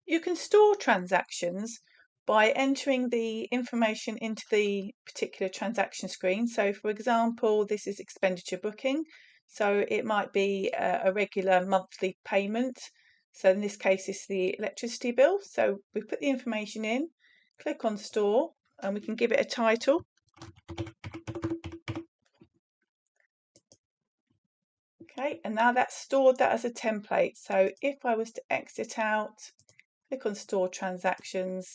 You can store transactions by entering the information into the particular transaction screen. So for example, this is expenditure booking. So it might be a regular monthly payment. So in this case, it's the electricity bill. So we put the information in, click on store, and we can give it a title. Okay, and now that's stored that as a template. So if I was to exit out, click on store transactions,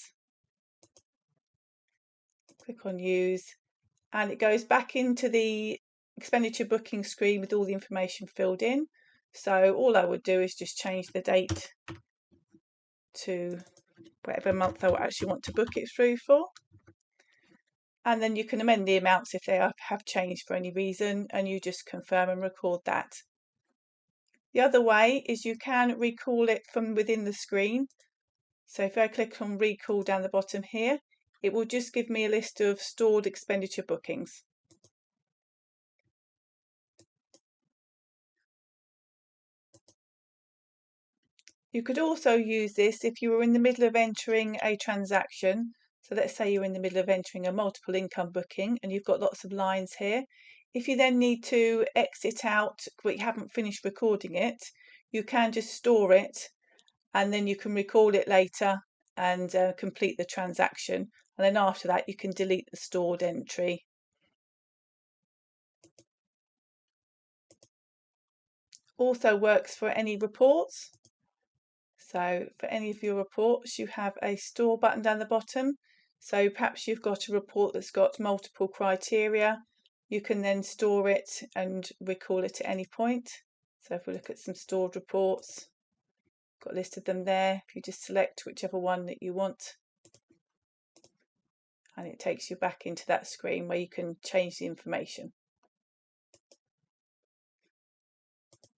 click on use, and it goes back into the expenditure booking screen with all the information filled in. So all I would do is just change the date to whatever month I actually want to book it through for. And then you can amend the amounts if they have changed for any reason, and you just confirm and record that. The other way is you can recall it from within the screen. So if I click on recall down the bottom here, it will just give me a list of stored expenditure bookings. You could also use this if you were in the middle of entering a transaction. So let's say you're in the middle of entering a multiple income booking and you've got lots of lines here. If you then need to exit out but you haven't finished recording it, you can just store it and then you can recall it later and complete the transaction. And then after that, you can delete the stored entry. Also works for any reports. So for any of your reports, you have a store button down the bottom. So perhaps you've got a report that's got multiple criteria. You can then store it and recall it at any point. So if we look at some stored reports, got a list of them there. If you just select whichever one that you want, and it takes you back into that screen where you can change the information.